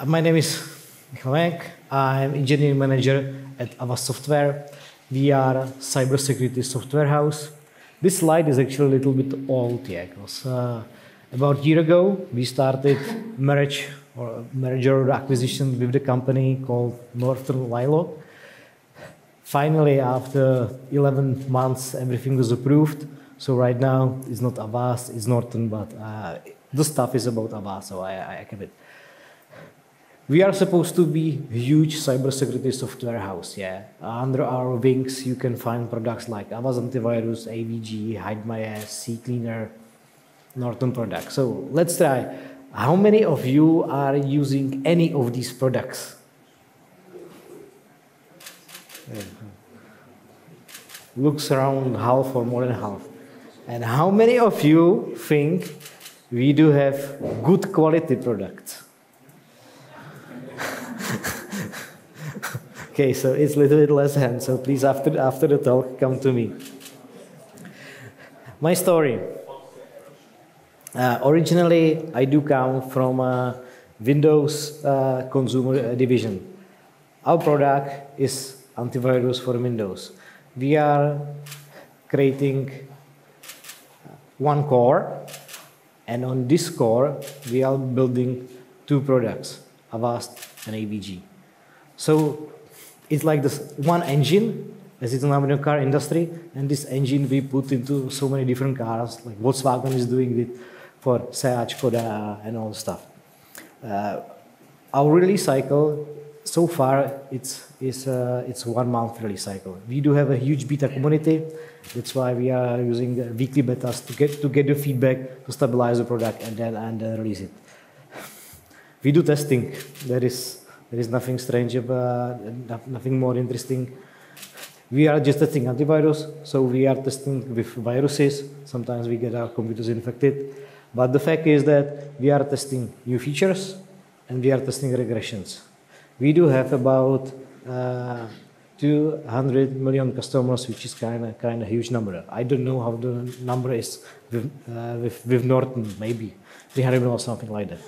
My name is Michal Vanek. I'm engineering manager at Avast Software. We are a cybersecurity software house. This slide is actually a little bit old, yeah, because about a year ago we started merger or acquisition with the company called Northern Lilac. Finally, after 11 months, everything was approved. So right now it's not Avast, it's Northern, but the stuff is about Avast, so I kept it. We are supposed to be a huge cybersecurity software house, yeah. Under our wings, you can find products like Avast Antivirus, AVG, Hide My Ass, CCleaner, Norton products. So let's try. How many of you are using any of these products? Looks around half or more than half. And how many of you think we do have good quality products? Okay, so it's a little bit less hands, so please after the talk, come to me. My story. Originally, I do come from a Windows consumer division. Our product is antivirus for Windows. We are creating one core, and on this core, we are building two products, Avast and AVG. So it's like this one engine, as it's now in the car industry, and this engine we put into so many different cars, like Volkswagen is doing it for Seat, Skoda, and all stuff. Our release cycle, so far, it's 1 month release cycle. We do have a huge beta community. That's why we are using weekly betas to get the feedback, to stabilize the product, and then release it. We do testing. There is nothing strange about, nothing more interesting. We are just testing antivirus, so we are testing with viruses. Sometimes we get our computers infected. But the fact is that we are testing new features and we are testing regressions. We do have about 200 million customers, which is kind of huge number. I don't know how the number is with Norton, maybe 300 million or something like that.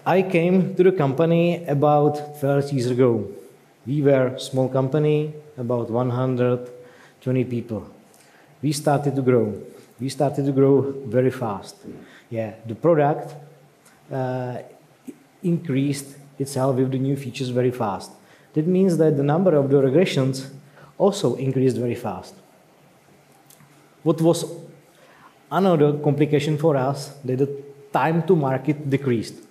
I came to the company about 12 years ago. We were a small company, about 120 people. We started to grow. We started to grow very fast. Yeah, the product increased itself with the new features very fast. That means that the number of the regressions also increased very fast. What was another complication for us, that the time to market decreased.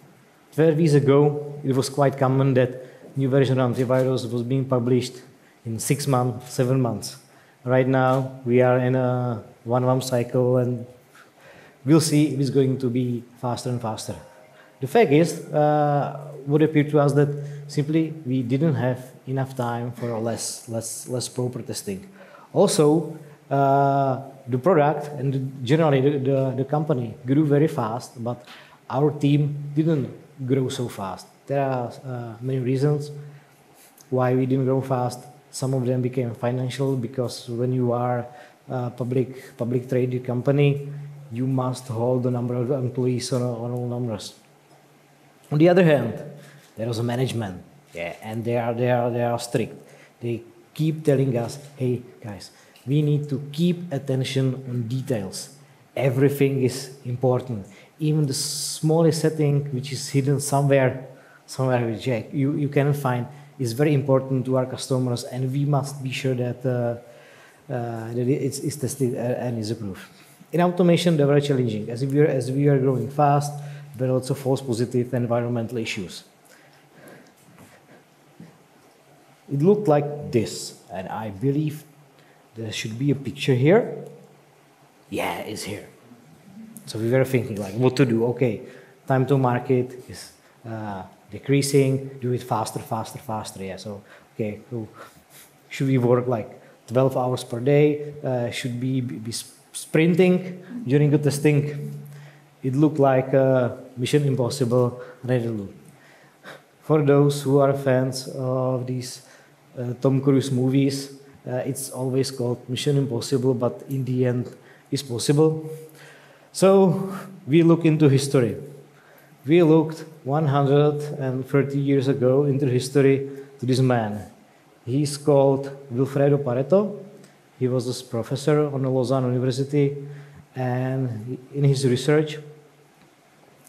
12 years ago, it was quite common that new version of antivirus was being published in 6 months, 7 months. Right now, we are in a 1 month cycle, and we'll see if it's going to be faster and faster. The fact is, what appeared to us that simply we didn't have enough time for less proper testing. Also, the product and generally the company grew very fast, but our team didn't grow so fast. There are many reasons why we didn't grow fast. Some of them became financial, because when you are a public traded company, you must hold the number of employees on all numbers. On the other hand, there was a management, yeah, and they are strict. They keep telling us, hey guys, we need to keep attention on details. Everything is important. Even the smallest setting, which is hidden somewhere which you can find, is very important to our customers, and we must be sure that it's tested and is approved. In automation, they were challenging. As we are growing fast, there are also false positive environmental issues. It looked like this, and I believe there should be a picture here. Yeah, it's here. So we were thinking like what to do. Okay, time to market is decreasing, do it faster. Yeah, so okay, so should we work like 12 hours per day? Should we be sprinting during the testing? It looked like Mission Impossible ready. For those who are fans of these Tom Cruise movies, it's always called Mission Impossible, but in the end, it's possible. So we look into history. We looked 130 years ago into history to this man. He's called Wilfredo Pareto. He was a professor on the Lausanne University, and in his research,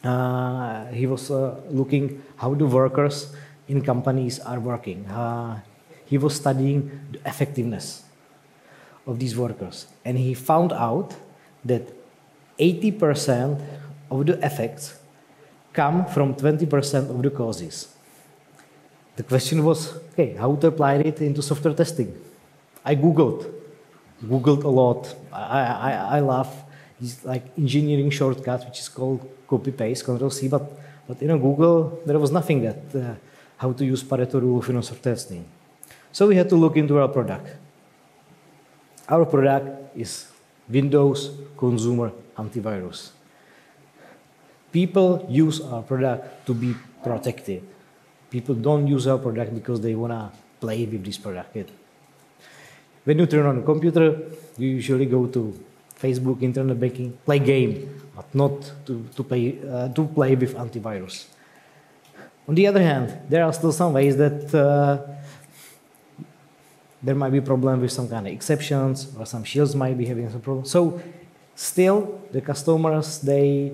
he was looking how the workers in companies are working. He was studying the effectiveness of these workers, and he found out that 80% of the effects come from 20% of the causes. The question was, okay, how to apply it into software testing? I Googled a lot. I love these like engineering shortcuts, which is called copy-paste, Control-C, but in Google, there was nothing that how to use Pareto-rule for software testing. So we had to look into our product. Our product is Windows Consumer Antivirus. People use our product to be protected. People don't use our product because they want to play with this product. When you turn on a computer, you usually go to Facebook, internet banking, play game, but not to play with antivirus. On the other hand, there are still some ways that there might be problem with some kind of exceptions, or some shields might be having some problems. So still, the customers, they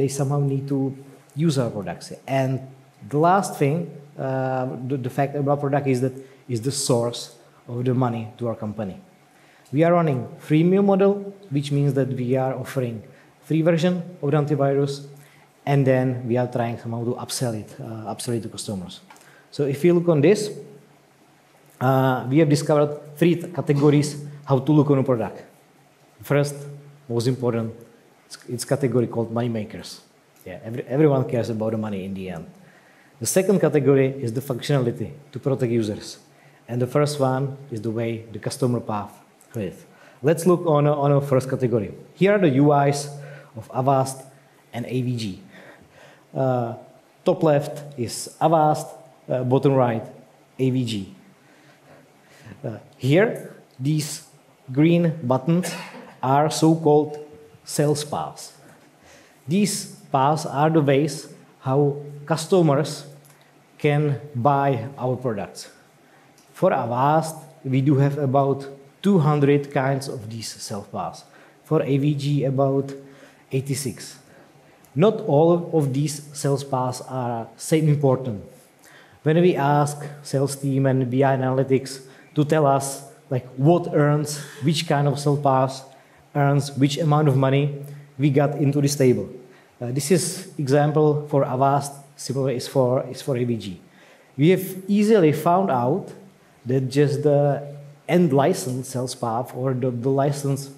somehow need to use our products. And the last thing, the fact about product is that is the source of the money to our company. We are running freemium model, which means that we are offering free version of the antivirus, and then we are trying somehow to upsell it to customers. So if you look on this, we have discovered 3 categories how to look on a product. First, most important, it's category called money makers. Yeah, everyone cares about the money in the end. The second category is the functionality to protect users. And the first one is the way the customer path for it. Let's look on our first category. Here are the UIs of Avast and AVG. Top left is Avast, bottom right, AVG. Here, these green buttons are so-called sales paths. These paths are the ways how customers can buy our products. For Avast, we do have about 200 kinds of these sales paths. For AVG, about 86. Not all of these sales paths are same important. When we ask sales team and BI analytics to tell us like what earns, which kind of sales path earns which amount of money, we got into this table. This is example for Avast, similar is for AVG. We have easily found out that just the end license sales path or the license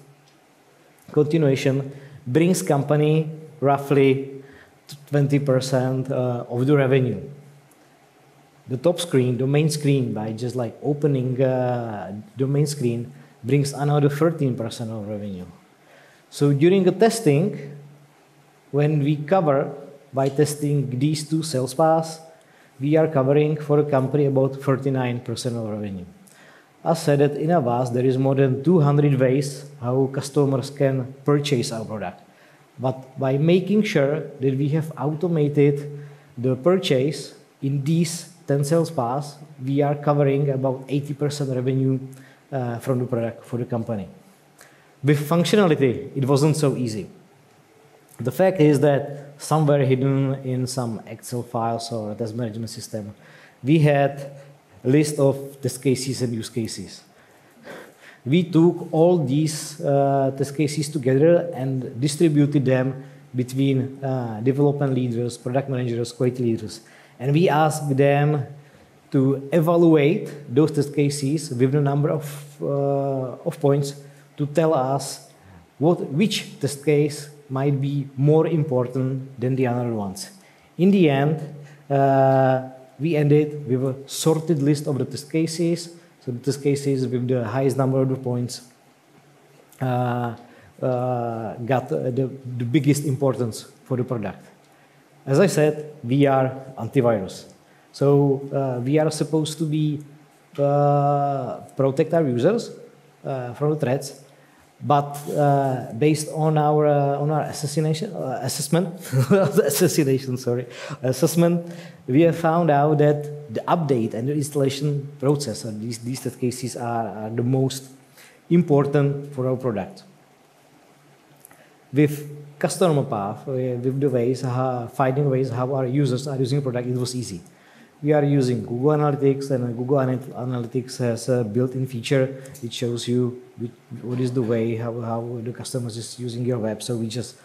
continuation brings company roughly 20% of the revenue. The top screen, the main screen, by just like opening the main screen, brings another 13% of revenue. So during the testing, when we cover by testing these 2 sales paths, we are covering for a company about 39% of revenue. I said that in Avast there is more than 200 ways how customers can purchase our product. But by making sure that we have automated the purchase in these 10 sales paths, we are covering about 80% revenue from the product for the company. With functionality, it wasn't so easy. The fact is that somewhere hidden in some Excel files or test management system, we had a list of test cases and use cases. We took all these test cases together and distributed them between development leaders, product managers, quality leaders. And we asked them to evaluate those test cases with the number of points to tell us which test case might be more important than the other ones. In the end, we ended with a sorted list of the test cases. So the test cases with the highest number of the points got the biggest importance for the product. As I said, we are antivirus. So we are supposed to be protect our users from the threats. But based on our assessment, we have found out that the update and the installation process, these test cases are the most important for our product. With customer path, with the ways, finding ways how our users are using the product, it was easy. We are using Google Analytics, and Google Analytics has a built-in feature which shows you what is the way, how the customers is using your web. So we just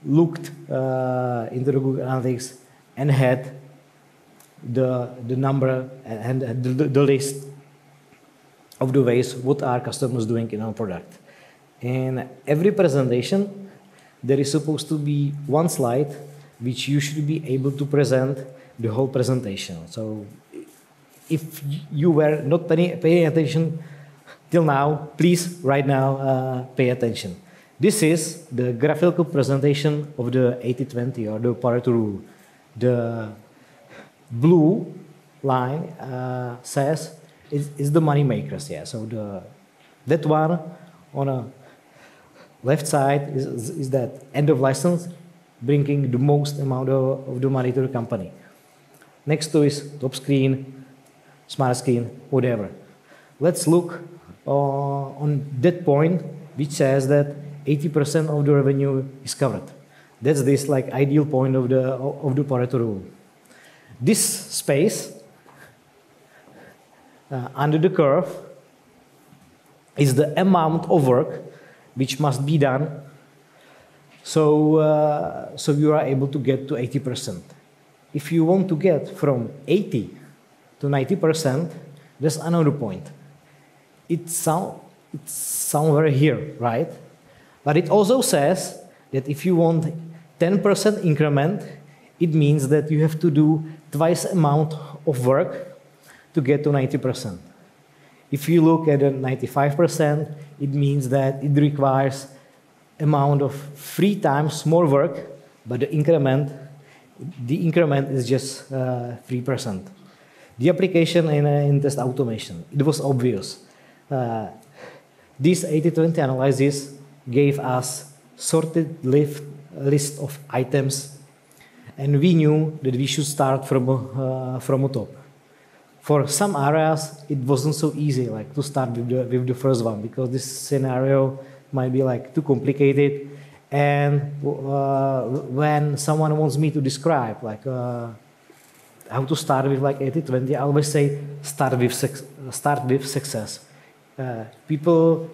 looked into the Google Analytics and had the number and the list of the ways what are customers doing in our product. In every presentation, there is supposed to be one slide which you should be able to present the whole presentation. So if you were not paying attention till now, please right now pay attention. This is the graphical presentation of the 80-20 or the Pareto-rule. The blue line says is the money makers. Yeah. So that one on a left side is that end of license, bringing the most amount of the money to the company. Next to is top screen, smart screen, whatever. Let's look on that point, which says that 80% of the revenue is covered. That's this like ideal point of the Pareto-rule. This space under the curve is the amount of work which must be done so you are able to get to 80%. If you want to get from 80 to 90%, there's another point. It's somewhere here, right? But it also says that if you want 10% increment, it means that you have to do twice amount of work to get to 90%. If you look at the 95%, it means that it requires amount of 3 times more work, but the increment is just 3%. The application in test automation, it was obvious. This 80-20 analysis gave us sorted list of items, and we knew that we should start from the top. For some areas, it wasn't so easy, like to start with the first one, because this scenario might be like too complicated. And when someone wants me to describe like how to start with like 80-20, I always say start with success. People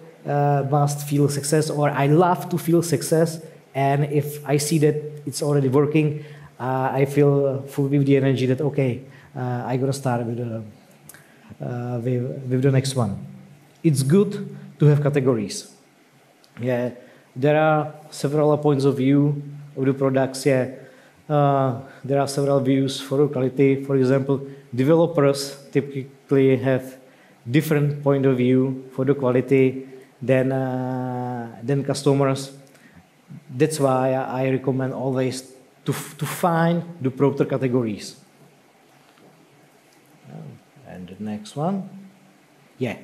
must feel success, or I love to feel success. And if I see that it's already working, I feel full with the energy that okay, I'm gonna start with the next one. It's good to have categories. Yeah, there are several points of view of the products. Yeah, there are several views for quality. For example, developers typically have different point of view for the quality than customers. That's why I recommend always to find the proper categories. And the next one, yeah.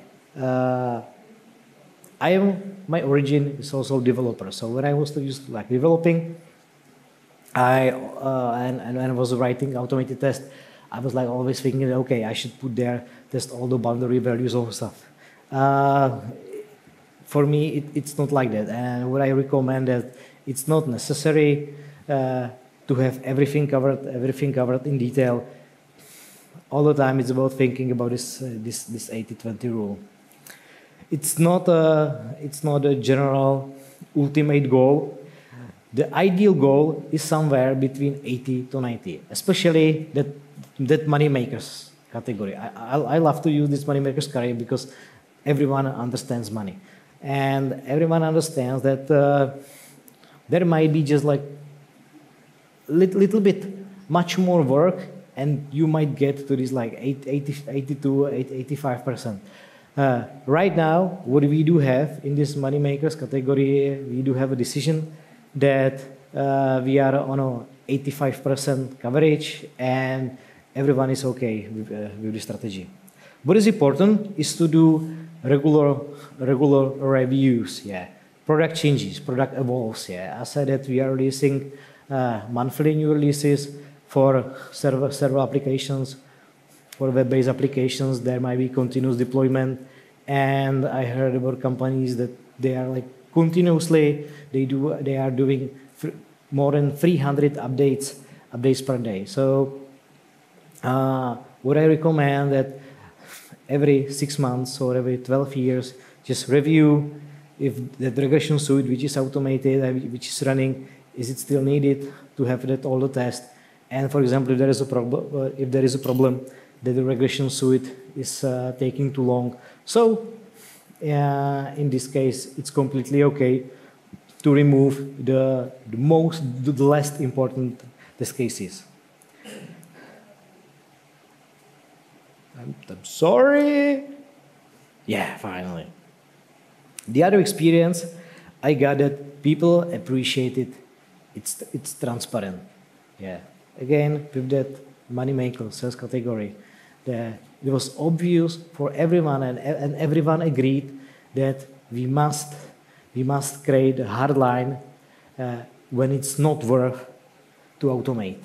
My origin is also developer. So when I was used to like developing, and when I was writing automated test, I was like always thinking, okay, I should put there, test all the boundary values of stuff. For me, it's not like that. And what I recommend that it's not necessary to have everything covered in detail. All the time, it's about thinking about this 80-20 rule. It's not a general ultimate goal. The ideal goal is somewhere between 80 to 90, especially that money makers category. I love to use this money makers category because everyone understands money, and everyone understands that there might be just like little bit much more work, and you might get to this like 85%. Right now, what we do have in this money makers category, we do have a decision that we are on a 85% coverage, and everyone is okay with the strategy. What is important is to do regular reviews. Yeah, product changes, product evolves. Yeah, I said that we are releasing monthly new releases for server applications, for web-based applications. There might be continuous deployment, and I heard about companies that they are like continuously they are doing more than 300 updates per day. So what I recommend that every 6 months or every 12 years, just review if that regression suite which is automated, which is running, is it still needed to have that all the test? And for example, if there is a problem that the regression suite is taking too long. So in this case, it's completely okay to remove the less important test cases. I'm sorry. Yeah, finally. The other experience I got that people appreciate it. It's transparent. Yeah. Again, with that moneymaker sales category, it was obvious for everyone, and everyone agreed that we must create a hard line when it's not worth to automate.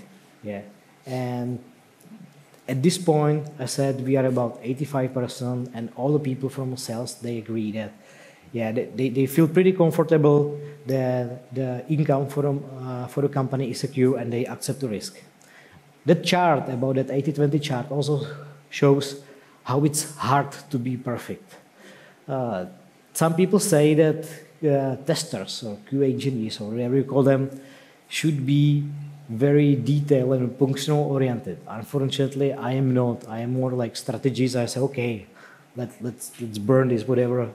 Yeah. And at this point, I said we are about 85%, and all the people from sales, they agree that, yeah, they feel pretty comfortable that the income for the company is secure, and they accept the risk. That chart, about that 80-20 chart, also shows how it's hard to be perfect. Some people say that testers or QA engineers, or whatever you call them, should be very detailed and functional oriented. Unfortunately, I am not. I am more like strategies. I say, okay, let's burn this, whatever.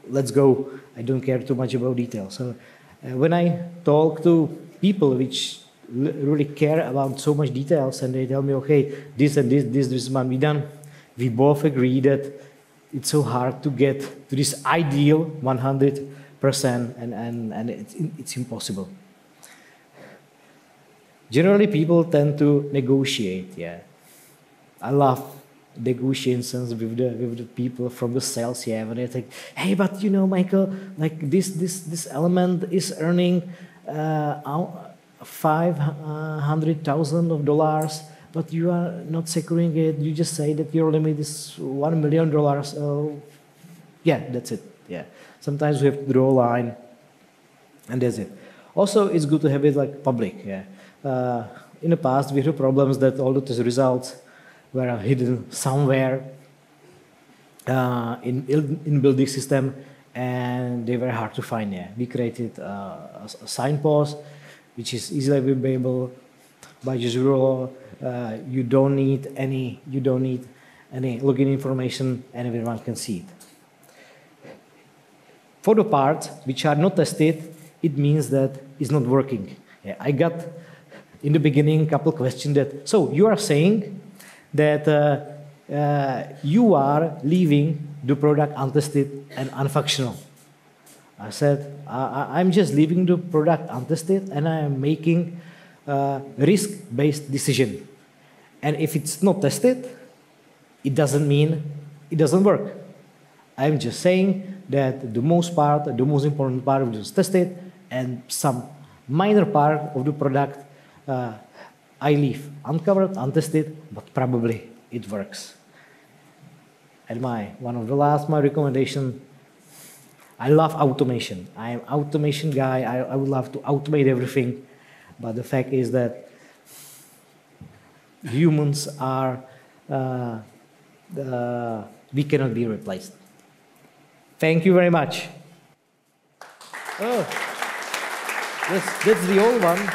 Let's go. I don't care too much about details. So when I talk to people which really care about so much details, and they tell me, okay, this and this must be done, we both agree that it's so hard to get to this ideal 100%, and it's impossible. Generally, people tend to negotiate. Yeah, I love negotiations with the people from the sales. Yeah, when they think, hey, but you know, Michael, like this element is earning $500,000, but you are not securing it. You just say that your limit is $1 million. Yeah, that's it. Yeah, sometimes we have to draw a line, and that's it. Also, it's good to have it like public. Yeah. In the past, we had problems that all the test results were hidden somewhere in building system, and they were hard to find. Yeah. We created a signpost, which is easily available by usual. You don't need any login information, and everyone can see it. For the parts which are not tested, it means that it's not working. Yeah, I got in the beginning a couple questions that, so you are saying that you are leaving the product untested and unfunctional. I said, I'm just leaving the product untested, and I am making a risk-based decision. And if it's not tested, it doesn't mean it doesn't work. I'm just saying that the most important part of it is tested, and some minor part of the product I leave uncovered, untested, but probably it works. And my recommendation, I love automation. I am automation guy. I would love to automate everything, but the fact is that humans are, we cannot be replaced. Thank you very much. Oh, that's the old one.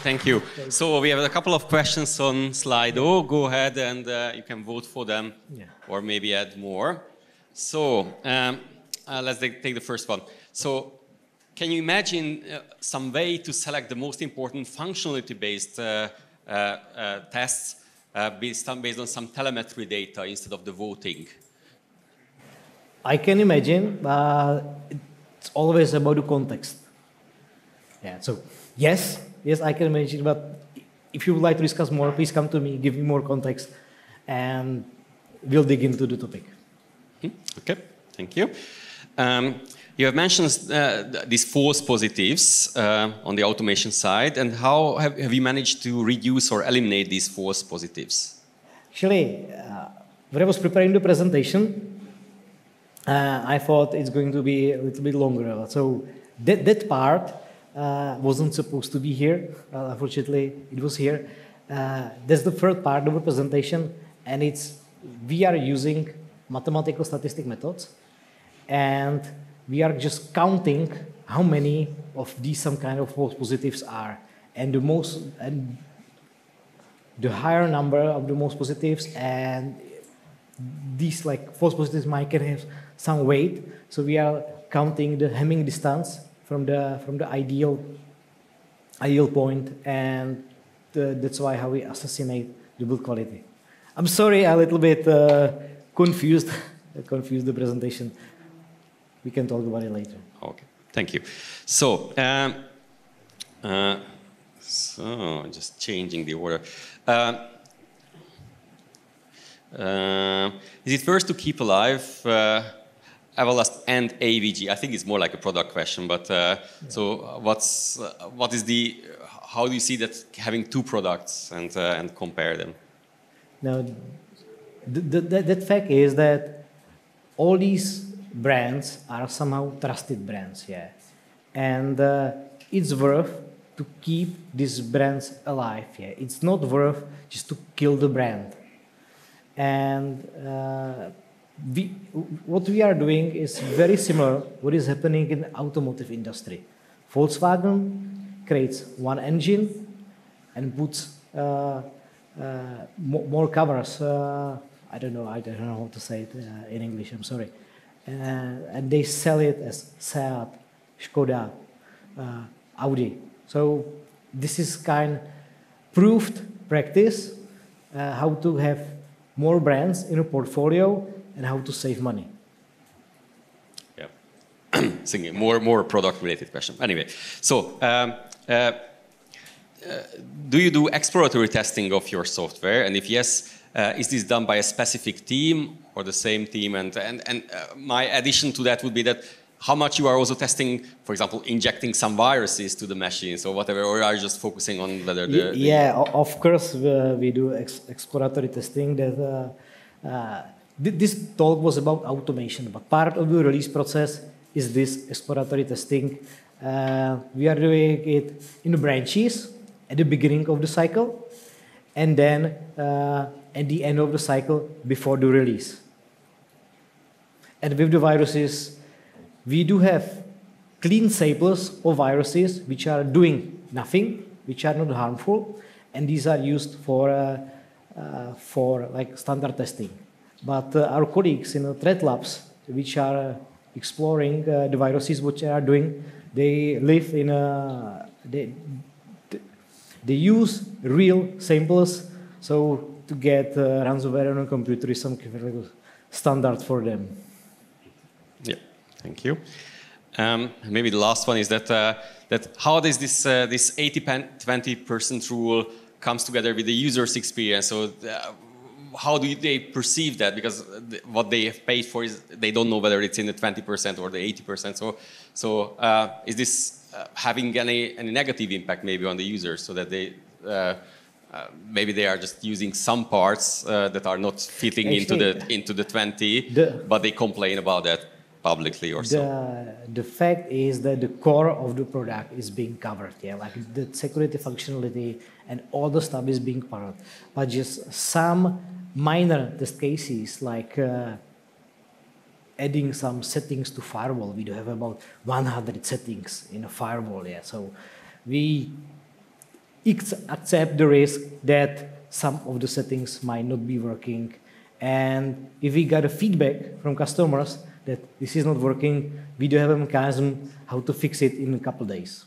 Thank you. So we have a couple of questions on Slido. Go ahead and you can vote for them, or maybe add more. So let's take the first one. So can you imagine some way to select the most important functionality-based tests based on some telemetry data instead of the voting? I can imagine, but it's always about the context. Yeah. So yes, I can imagine. But if you would like to discuss more, please come to me, give me more context, and we'll dig into the topic. Okay, thank you. You have mentioned these false positives on the automation side, and how have you managed to reduce or eliminate these false positives? Actually, when I was preparing the presentation, I thought it's going to be a little bit longer. So that part wasn't supposed to be here. Unfortunately, it was here. That's the third part of the presentation, and we are using mathematical statistic methods, and we are just counting how many of these some kind of false positives are, and the higher number of the most positives, and these like false positives might have some weight. So we are counting the Hamming distance from the ideal point, and that's why how we assassinate the build quality. I'm sorry, a little bit confused the presentation. We can talk about it later. Okay, thank you. So, just changing the order. Is it first to keep alive Avast and AVG? I think it's more like a product question, but so how do you see that having two products and compare them? Now, that fact is that all these brands are somehow trusted brands, yeah, and it's worth to keep these brands alive, yeah. It's not worth just to kill the brand. And what we are doing is very similar what is happening in the automotive industry. Volkswagen creates one engine and puts more covers. I don't know how to say it in English. I'm sorry. And they sell it as Seat, Skoda, Audi. So this is kind of proved practice how to have more brands in a portfolio and how to save money. Yeah, thinking more product-related question. Anyway, so do you do exploratory testing of your software? And if yes, is this done by a specific team or the same team? And my addition to that would be that how much you are also testing, for example, injecting some viruses to the machines or whatever, or are you just focusing on whether of course, we do exploratory testing. This talk was about automation, but part of the release process is this exploratory testing. We are doing it in the branches at the beginning of the cycle, and then at the end of the cycle before the release. And with the viruses, we do have clean samples of viruses which are doing nothing, which are not harmful, and these are used for like standard testing. But our colleagues in the threat labs, which are exploring the viruses which are doing, they live in they use real samples, so to get ransomware on a computer is some standard for them. Yeah, thank you. Maybe the last one is that how does this 80-20% rule comes together with the user's experience? So how do they perceive that? Because what they have paid for is they don't know whether it's in the 20% or the 80%. So is this having any negative impact maybe on the users, so that they maybe they are just using some parts that are not fitting into the 20, but they complain about that publicly or so? The fact is that the core of the product is being covered, yeah, like the security functionality and all the stuff is being covered. But just some minor test cases, like adding some settings to firewall. We do have about 100 settings in a firewall, yeah. So we accept the risk that some of the settings might not be working. And if we got a feedback from customers that this is not working, we do have a mechanism how to fix it in a couple of days.